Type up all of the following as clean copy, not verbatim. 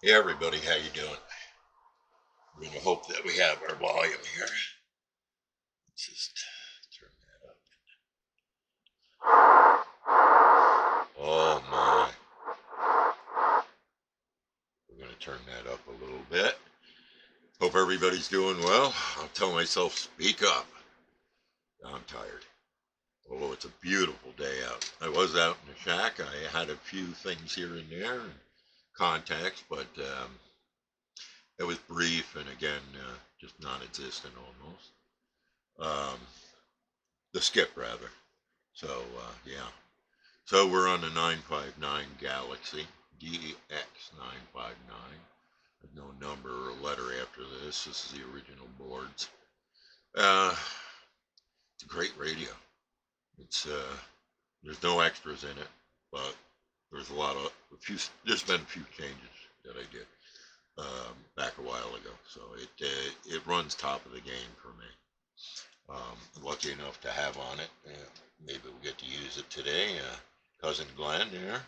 Hey everybody, how you doing? We're gonna hope that we have our volume here. Let's just turn that up. Oh my. We're gonna turn that up a little bit. Hope everybody's doing well. I'll tell myself, speak up. I'm tired. Although it's a beautiful day out. I was out in the shack. I had a few things here and there, contacts, but it was brief and again, just non-existent almost. Um, the skip rather. So yeah. So we're on the 959 Galaxy DX959. There's no number or letter after this. This is the original boards. Uh, it's a great radio. It's there's no extras in it, but there's there's been a few changes that I did back a while ago. So it runs top of the game for me. I'm lucky enough to have on it. Maybe we'll get to use it today. Cousin Glenn there.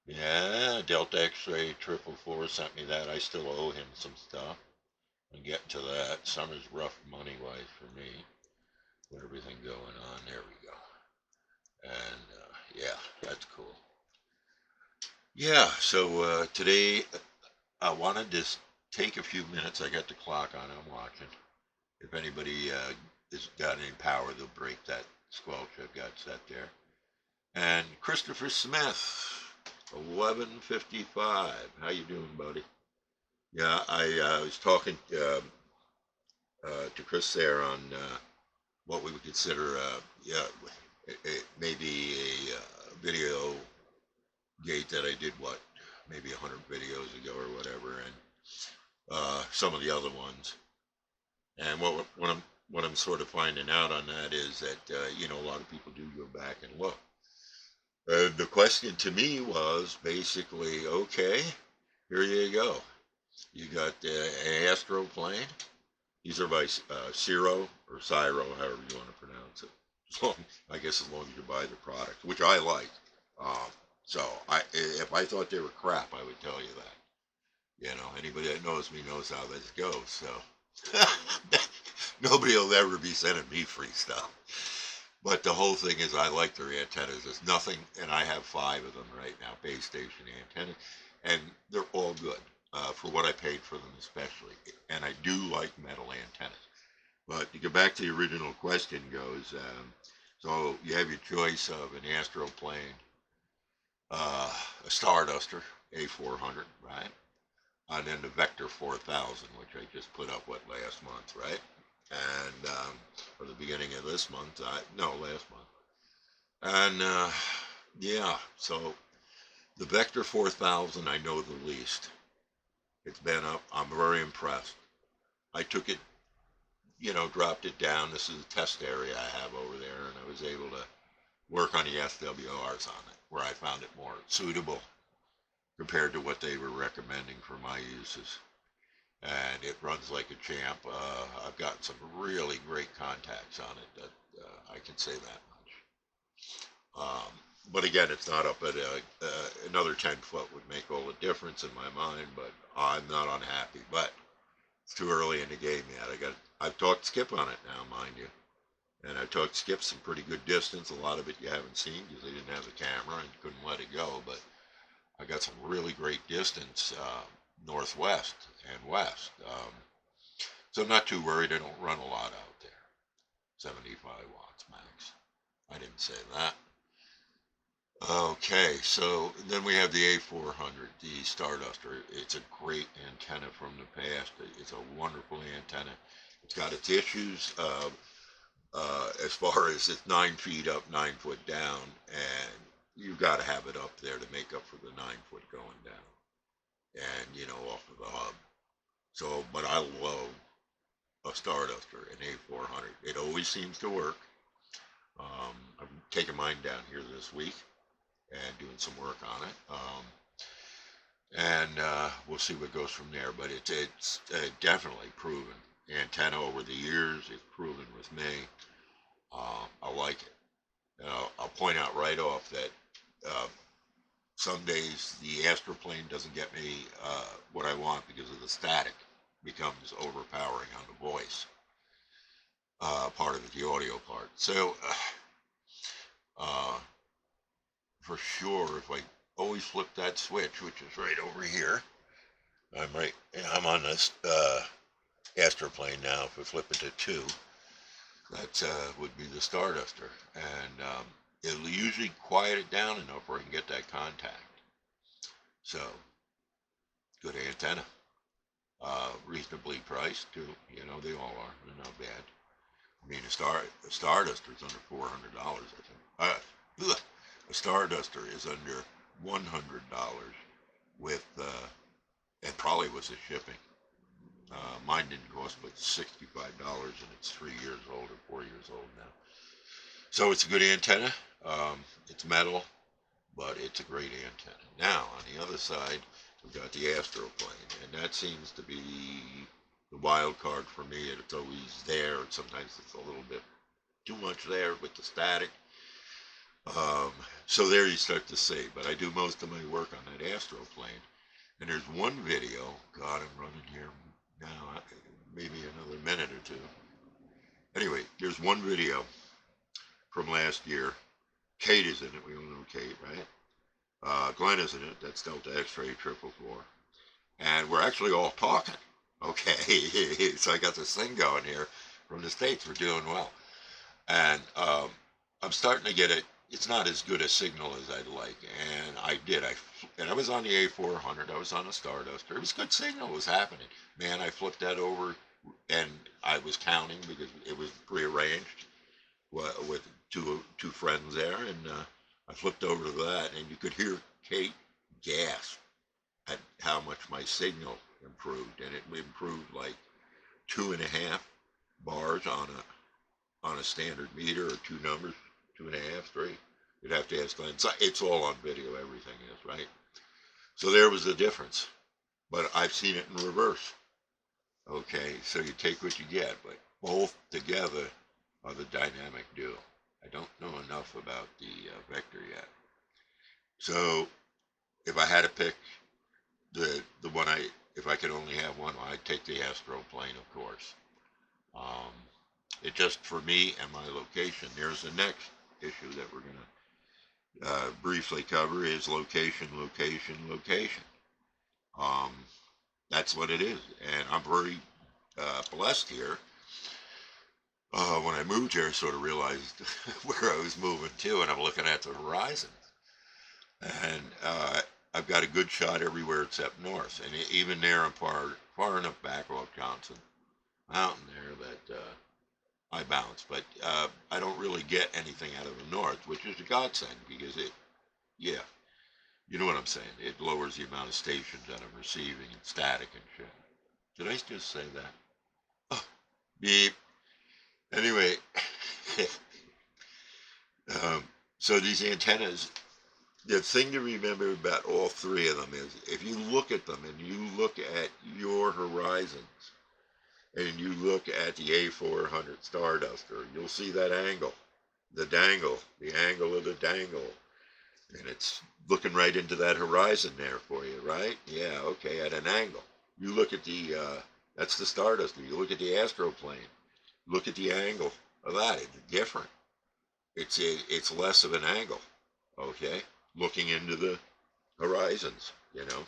Yeah, Delta X-Ray 444 sent me that. I still owe him some stuff. I'm getting to that. Summer's rough money-wise for me. With everything going on. There we go. And, yeah, that's cool. Yeah, so today I wanted to take a few minutes. I got the clock on. I'm watching. If anybody has got any power, they'll break that squelch I've got set there. And Christopher Smith, 11:55. How you doing, buddy? Yeah, I was talking to Chris there on what we would consider, yeah, maybe a video gate that I did maybe 100 videos ago or whatever, and some of the other ones. And what I'm sort of finding out on that is that a lot of people do go back and look. The question to me was basically, okay, here you go. You got an Astro Plane. These are by Siro or Siro, however you want to pronounce it. So I guess as long as you buy the product, which I like. So if I thought they were crap, I would tell you that. Anybody that knows me knows how this goes. So nobody will ever be sending me free stuff. But the whole thing is, I like their antennas. There's nothing, and I have 5 of them right now, base station antennas, and they're all good for what I paid for them, especially. And I do like metal antennas. But to get back to the original question goes, so you have your choice of an Astro Plane, a Starduster A400, right? And then the Vector 4000, which I just put up last month, right? And or the beginning of this month, no, last month. And yeah, so the Vector 4000 I know the least. It's been up. I'm very impressed. I took it, dropped it down. This is a test area I have over there, and I was able to work on the SWRs on it, where I found it more suitable compared to what they were recommending for my uses. And it runs like a champ. I've gotten some really great contacts on it. That I can say that much. But again, it's not up at another 10 foot would make all the difference in my mind. But I'm not unhappy. But it's too early in the game yet. I've talked Skip on it now, mind you, and I've talked Skip some pretty good distance. A lot of it you haven't seen because they didn't have the camera and couldn't let it go. But I got some really great distance northwest and west. So I'm not too worried. I don't run a lot out there. 75 watts max. I didn't say that. Okay, so then we have the A400, the Starduster. It's a great antenna from the past. It's a wonderful antenna. It's got its issues as far as it's 9 feet up, 9 foot down, and you've got to have it up there to make up for the 9 foot going down. And off of the hub. So, but I love a Starduster, an A400. It always seems to work. I'm taking mine down here this week and doing some work on it. And we'll see what goes from there. But it's definitely proven. Antenna over the years, it's proven with me. I like it. I'll point out right off that some days the Asro Plane doesn't get me what I want because of the static becomes overpowering on the voice part of it, the audio part. So uh, for sure, if I always flip that switch, which is right over here, I'm on this Asro Plane now. If we flip it to 2, that would be the Starduster, and it'll usually quiet it down enough where I can get that contact. So, good antenna. Reasonably priced too. You know, they all are. They're not bad. I mean, a Starduster is under $400, I think. A Starduster is under $100 with, and probably with the shipping. Mine didn't cost but $65, and it's 3 years old or 4 years old now. So it's a good antenna. It's metal, but it's a great antenna. Now, on the other side, we've got the Asro Plane, and that seems to be the wild card for me. It's always there, and sometimes it's a little bit too much there with the static. So there you start to see, but I do most of my work on that Asro Plane. And there's one video, God, I'm running here now, maybe another minute or two. Anyway, there's one video from last year. Kate is in it. We all know Kate, right? Glenn is in it. That's Delta X-Ray 444. And we're actually all talking. Okay, so I got this thing going here from the States. We're doing well. And I'm starting to get it. It's not as good a signal as I'd like. And I was on the A400. I was on a Starduster. It was good signal. It was happening. Man, I flipped that over, and I was counting because it was prearranged with two friends there. And I flipped over to that, and you could hear Kate gasp at how much my signal improved. And it improved like 2.5 bars on a standard meter, or 2 numbers, 2.5, 3. You'd have to ask Glenn. It's all on video, everything is, right? So there was the difference. But I've seen it in reverse. Okay, so you take what you get, but both together are the dynamic duo. I don't know enough about the vector yet. So if I had to pick the one if I could only have one, I'd take the Asro Plane, of course. It just, for me and my location, there's the next issue that we're going to briefly cover is location, location, location. That's what it is. And I'm very blessed here. When I moved here, I sort of realized where I was moving to, and I'm looking at the horizon. And I've got a good shot everywhere except north. And even there, I'm far enough back off Johnson Mountain there that I bounce. But I don't really get anything out of the north, which is a godsend because you know what I'm saying. It lowers the amount of stations that I'm receiving and static and shit. Did I just say that? Oh, beep. Anyway, so these antennas, the thing to remember about all 3 of them is if you look at them and you look at your horizons and you look at the A400 Starduster, you'll see that angle, the angle of the dangle. And it's looking right into that horizon there for you, right? Yeah, okay, at an angle. You look at that's the Starduster. You look at the Asro Plane. Look at the angle of that. It's different. It's less of an angle, okay? Looking into the horizons, you know?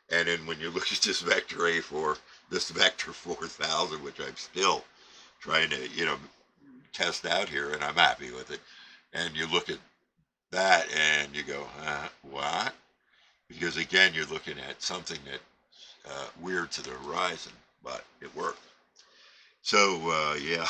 And then when you look at this Vector A4, this Vector 4000, which I'm still trying to, test out here, and I'm happy with it. And you look at that and you go, what? Because again, you're looking at something that's weird to the horizon, but it worked. So, yeah,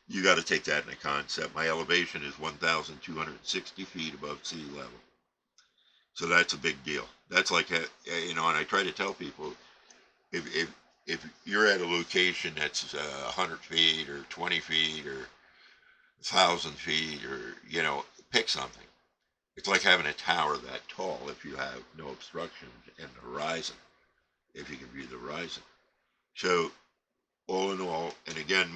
you got to take that in a concept. My elevation is 1,260 feet above sea level. So that's a big deal. That's like, and I try to tell people, if you're at a location that's 100 feet or 20 feet or 1,000 feet or, pick something. It's like having a tower that tall if you have no obstructions in the horizon, if you can view the horizon. So, all in all, and again,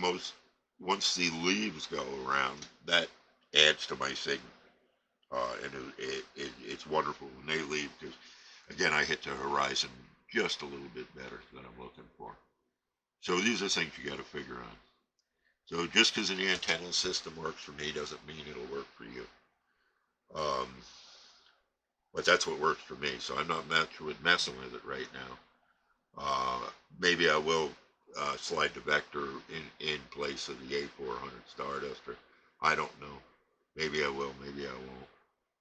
once the leaves go around, that adds to my signal. and it's wonderful when they leave because, again, I hit the horizon just a little bit better than I'm looking for. So these are things you got to figure out. So just because an antenna system works for me doesn't mean it'll work for you. But that's what works for me. So I'm not messing with it right now. Maybe I will slide the vector in place of the A400 Starduster. I don't know. Maybe I will. Maybe I won't.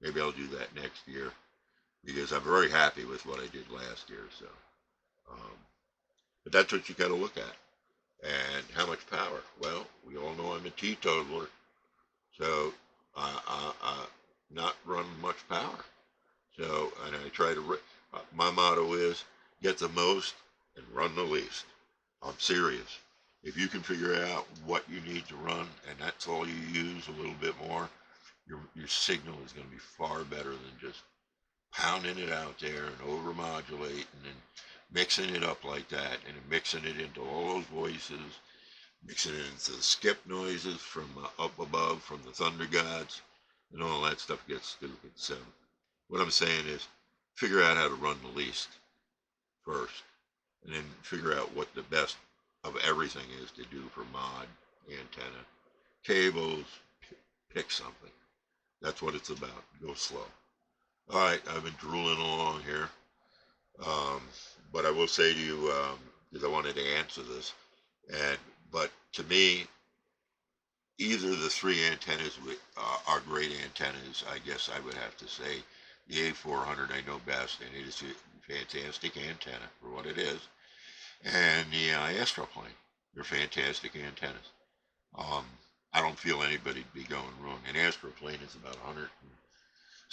Maybe I'll do that next year because I'm very happy with what I did last year. So, but that's what you got to look at. And how much power? Well, we all know I'm a teetotaler, so I not run much power. So, and I try to. My motto is get the most and run the least. I'm serious. If you can figure out what you need to run, and that's all you use a little bit more, your signal is going to be far better than just pounding it out there and overmodulating and mixing it up like that and mixing it into all those voices, mixing it into the skip noises from up above from the thunder gods, and all that stuff gets stupid. So what I'm saying is figure out how to run the least first, and then figure out what the best of everything is to do for mod, antenna, cables, pick something. That's what it's about. Go slow. All right, I've been drooling along here. But I will say to you, because I wanted to answer this, but to me, either the three antennas are great antennas. I guess I would have to say the A400 I know best, and it is a fantastic antenna for what it is. And the Asro Plane, they're fantastic antennas. I don't feel anybody'd be going wrong. An Asro Plane is about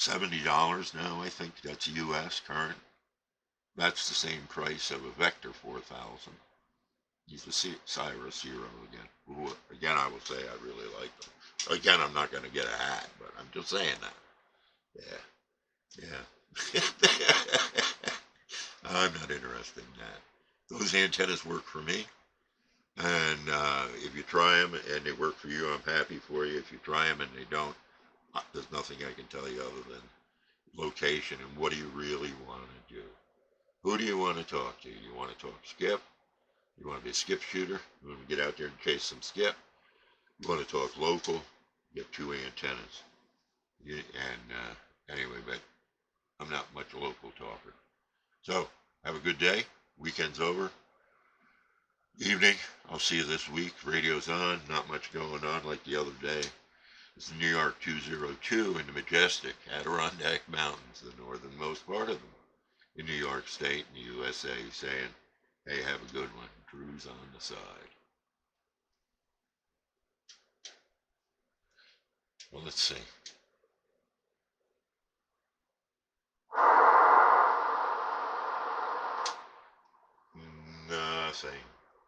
$170 now, I think. That's US current. That's the same price of a Vector 4000. He's a Siro again. Who, again, I will say I really like them. Again, I'm not going to get a hat, but I'm just saying that. Yeah. I'm not interested in that. Those antennas work for me. And if you try them and they work for you, I'm happy for you. If you try them and they don't, there's nothing I can tell you other than location and what do you really want to do. Who do you want to talk to? You want to talk skip? You want to be a skip shooter? You want to get out there and chase some skip? You want to talk local? Get two antennas. Anyway, but I'm not much a local talker. So, have a good day. Weekend's over. Evening, I'll see you this week. Radio's on. Not much going on like the other day. It's the New York 202 in the majestic Adirondack Mountains, the northernmost part of them, in New York State, in the USA, saying, hey, have a good one. Drew's on the side. Well, let's see. Nothing.